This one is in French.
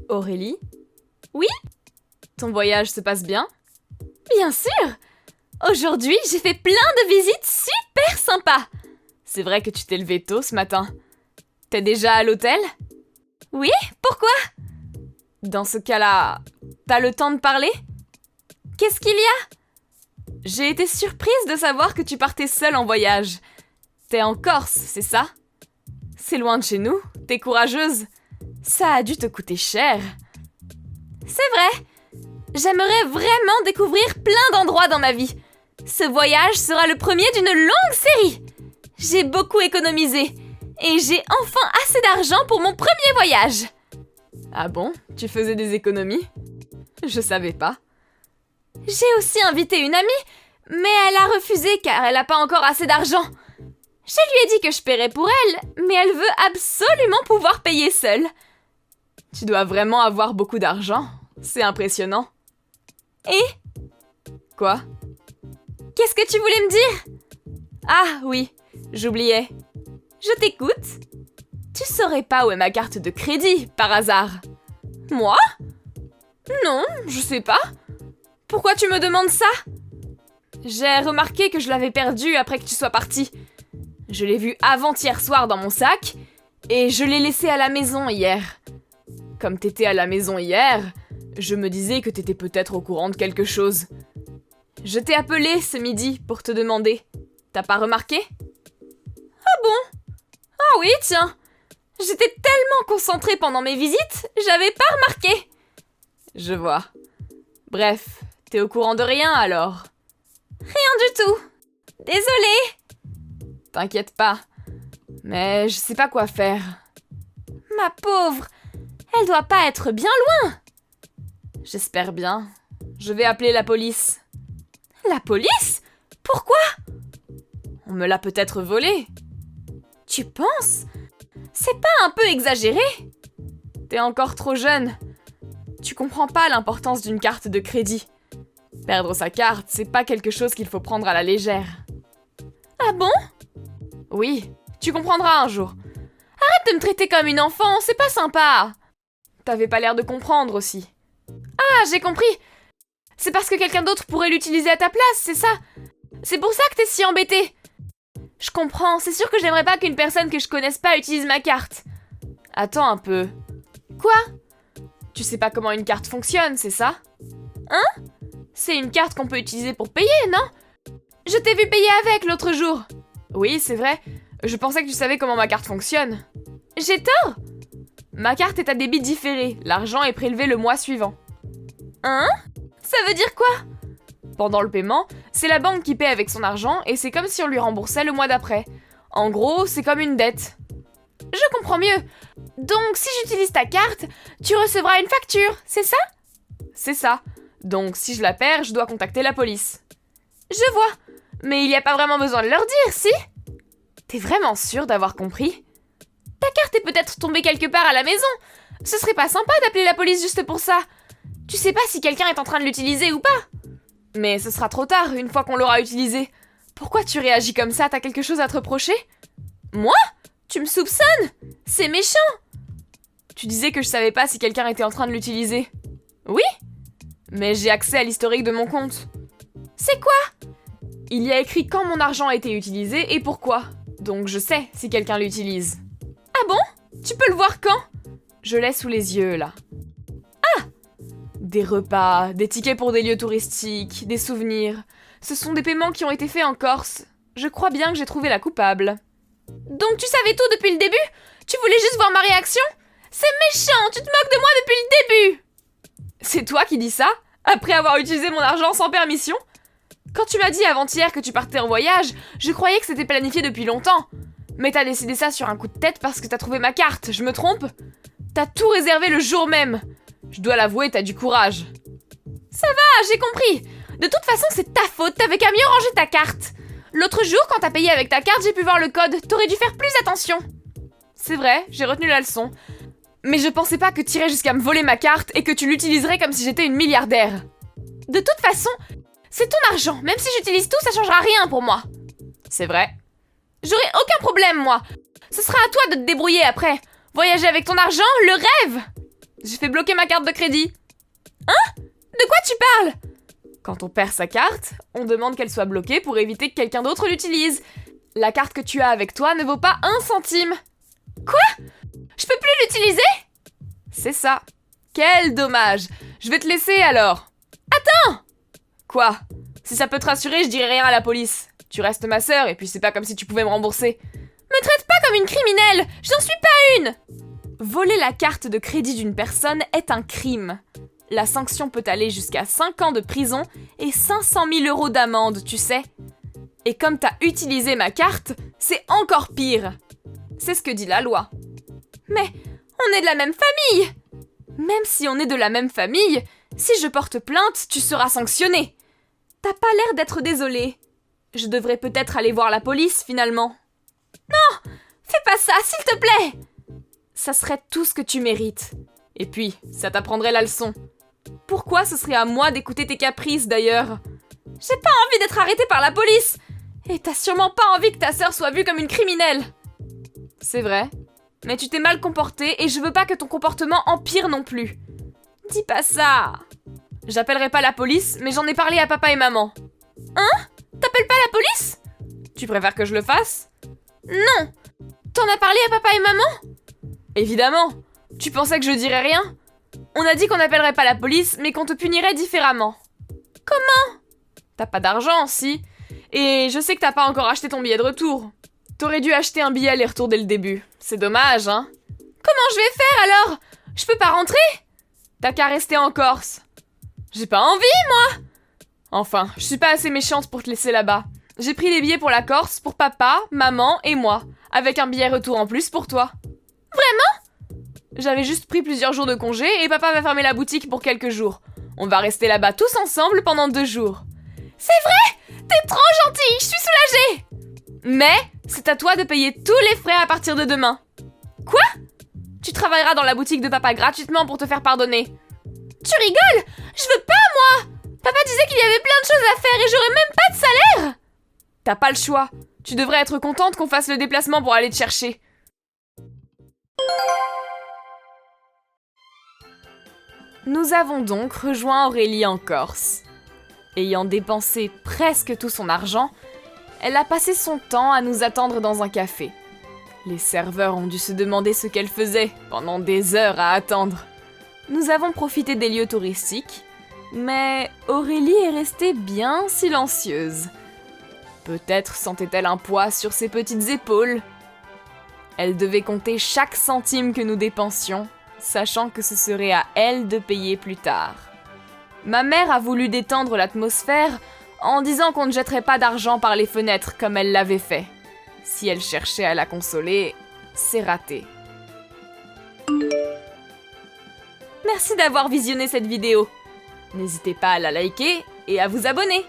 Aurélie? Oui? Ton voyage se passe bien? Bien sûr! Aujourd'hui, j'ai fait plein de visites super sympas! C'est vrai que tu t'es levé tôt ce matin. T'es déjà à l'hôtel? Oui? Pourquoi? Dans ce cas-là, t'as le temps de parler? Qu'est-ce qu'il y a? J'ai été surprise de savoir que tu partais seule en voyage. T'es en Corse, c'est ça? C'est loin de chez nous, t'es courageuse. Ça a dû te coûter cher. C'est vrai! J'aimerais vraiment découvrir plein d'endroits dans ma vie. Ce voyage sera le premier d'une longue série. J'ai beaucoup économisé et j'ai enfin assez d'argent pour mon premier voyage. Ah bon? Tu faisais des économies? Je savais pas. J'ai aussi invité une amie, mais elle a refusé car elle n'a pas encore assez d'argent. Je lui ai dit que je paierais pour elle, mais elle veut absolument pouvoir payer seule. Tu dois vraiment avoir beaucoup d'argent. C'est impressionnant. Et? Quoi? Qu'est-ce que tu voulais me dire? Ah oui, j'oubliais. Je t'écoute. Tu saurais pas où est ma carte de crédit, par hasard? Moi? Non, je sais pas. Pourquoi tu me demandes ça? J'ai remarqué que je l'avais perdue après que tu sois partie. Je l'ai vue avant-hier soir dans mon sac, et je l'ai laissée à la maison hier. Comme t'étais à la maison hier, je me disais que t'étais peut-être au courant de quelque chose. Je t'ai appelé ce midi pour te demander. T'as pas remarqué? Ah bon? Ah oui, tiens. J'étais tellement concentrée pendant mes visites, j'avais pas remarqué. Je vois. Bref, t'es au courant de rien alors? Rien du tout. Désolée. T'inquiète pas. Mais je sais pas quoi faire. Ma pauvre, elle doit pas être bien loin. J'espère bien. Je vais appeler la police. La police? Pourquoi? On me l'a peut-être volée. Tu penses? C'est pas un peu exagéré? T'es encore trop jeune. Tu comprends pas l'importance d'une carte de crédit. Perdre sa carte, c'est pas quelque chose qu'il faut prendre à la légère. Ah bon? Oui, tu comprendras un jour. Arrête de me traiter comme une enfant, c'est pas sympa. T'avais pas l'air de comprendre aussi. Ah, j'ai compris. C'est parce que quelqu'un d'autre pourrait l'utiliser à ta place, c'est ça? C'est pour ça que t'es si embêtée. Je comprends, c'est sûr que j'aimerais pas qu'une personne que je connaisse pas utilise ma carte. Attends un peu. Quoi? Tu sais pas comment une carte fonctionne, c'est ça? Hein? C'est une carte qu'on peut utiliser pour payer, non? Je t'ai vu payer avec l'autre jour. Oui, c'est vrai. Je pensais que tu savais comment ma carte fonctionne. J'ai tort? Ma carte est à débit différé. L'argent est prélevé le mois suivant. Hein? Ça veut dire quoi? Pendant le paiement, c'est la banque qui paie avec son argent et c'est comme si on lui remboursait le mois d'après. En gros, c'est comme une dette. Je comprends mieux. Donc, si j'utilise ta carte, tu recevras une facture, c'est ça? C'est ça. Donc, si je la perds, je dois contacter la police. Je vois. Mais il n'y a pas vraiment besoin de leur dire, si? T'es vraiment sûre d'avoir compris? Ta carte est peut-être tombée quelque part à la maison. Ce serait pas sympa d'appeler la police juste pour ça. Tu sais pas si quelqu'un est en train de l'utiliser ou pas? Mais ce sera trop tard, une fois qu'on l'aura utilisé. Pourquoi tu réagis comme ça? T'as quelque chose à te reprocher? Moi? Tu me soupçonnes? C'est méchant! Tu disais que je savais pas si quelqu'un était en train de l'utiliser. Oui? Mais j'ai accès à l'historique de mon compte. C'est quoi? Il y a écrit quand mon argent a été utilisé et pourquoi. Donc je sais si quelqu'un l'utilise. Ah bon? Tu peux le voir quand? Je l'ai sous les yeux, là. Ah! Des repas, des tickets pour des lieux touristiques, des souvenirs. Ce sont des paiements qui ont été faits en Corse. Je crois bien que j'ai trouvé la coupable. Donc tu savais tout depuis le début? Tu voulais juste voir ma réaction? C'est méchant, tu te moques de moi depuis le début! C'est toi qui dis ça? Après avoir utilisé mon argent sans permission? Quand tu m'as dit avant-hier que tu partais en voyage, je croyais que c'était planifié depuis longtemps. Mais t'as décidé ça sur un coup de tête parce que t'as trouvé ma carte, je me trompe? T'as tout réservé le jour même. Je dois l'avouer, t'as du courage. Ça va, j'ai compris. De toute façon, c'est ta faute, t'avais qu'à mieux ranger ta carte. L'autre jour, quand t'as payé avec ta carte, j'ai pu voir le code. T'aurais dû faire plus attention. C'est vrai, j'ai retenu la leçon. Mais je pensais pas que t'irais jusqu'à me voler ma carte et que tu l'utiliserais comme si j'étais une milliardaire. De toute façon, c'est ton argent. Même si j'utilise tout, ça changera rien pour moi. C'est vrai. J'aurai aucun problème, moi. Ce sera à toi de te débrouiller après. Voyager avec ton argent, le rêve. J'ai fait bloquer ma carte de crédit. Hein? De quoi tu parles? Quand on perd sa carte, on demande qu'elle soit bloquée pour éviter que quelqu'un d'autre l'utilise. La carte que tu as avec toi ne vaut pas 1 centime. Quoi? Je peux plus l'utiliser? C'est ça. Quel dommage. Je vais te laisser alors. Attends! Quoi? Si ça peut te rassurer, je dirai rien à la police. Tu restes ma sœur et puis c'est pas comme si tu pouvais me rembourser. Me traite pas comme une criminelle! J'en suis pas une! Voler la carte de crédit d'une personne est un crime. La sanction peut aller jusqu'à 5 ans de prison et 500 000 € d'amende, tu sais. Et comme t'as utilisé ma carte, c'est encore pire. C'est ce que dit la loi. Mais on est de la même famille! Même si on est de la même famille, si je porte plainte, tu seras sanctionné. T'as pas l'air d'être désolé. Je devrais peut-être aller voir la police, finalement. Non! Fais pas ça, s'il te plaît! Ça serait tout ce que tu mérites. Et puis, ça t'apprendrait la leçon. Pourquoi ce serait à moi d'écouter tes caprices, d'ailleurs? J'ai pas envie d'être arrêtée par la police! Et t'as sûrement pas envie que ta sœur soit vue comme une criminelle. C'est vrai. Mais tu t'es mal comportée et je veux pas que ton comportement empire non plus. Dis pas ça! J'appellerai pas la police, mais j'en ai parlé à papa et maman. Hein? T'appelles pas la police? Tu préfères que je le fasse? Non! T'en as parlé à papa et maman? Évidemment! Tu pensais que je dirais rien? On a dit qu'on n'appellerait pas la police, mais qu'on te punirait différemment. Comment? T'as pas d'argent, si? Et je sais que t'as pas encore acheté ton billet de retour. T'aurais dû acheter un billet aller-retour dès le début. C'est dommage, hein? Comment je vais faire alors? Je peux pas rentrer? T'as qu'à rester en Corse. J'ai pas envie, moi! Enfin, je suis pas assez méchante pour te laisser là-bas. J'ai pris les billets pour la Corse, pour papa, maman et moi, avec un billet retour en plus pour toi. Vraiment? J'avais juste pris plusieurs jours de congé et papa va fermer la boutique pour quelques jours. On va rester là-bas tous ensemble pendant 2 jours. C'est vrai? T'es trop gentille, je suis soulagée! Mais c'est à toi de payer tous les frais à partir de demain. Quoi? Tu travailleras dans la boutique de papa gratuitement pour te faire pardonner. Tu rigoles? Je veux pas, moi! Papa disait qu'il y avait plein de choses à faire et j'aurais même pas de salaire! T'as pas le choix. Tu devrais être contente qu'on fasse le déplacement pour aller te chercher. Nous avons donc rejoint Aurélie en Corse. Ayant dépensé presque tout son argent, elle a passé son temps à nous attendre dans un café. Les serveurs ont dû se demander ce qu'elle faisait pendant des heures à attendre. Nous avons profité des lieux touristiques, mais Aurélie est restée bien silencieuse. Peut-être sentait-elle un poids sur ses petites épaules. Elle devait compter chaque centime que nous dépensions, sachant que ce serait à elle de payer plus tard. Ma mère a voulu détendre l'atmosphère en disant qu'on ne jetterait pas d'argent par les fenêtres comme elle l'avait fait. Si elle cherchait à la consoler, c'est raté. Merci d'avoir visionné cette vidéo. N'hésitez pas à la liker et à vous abonner.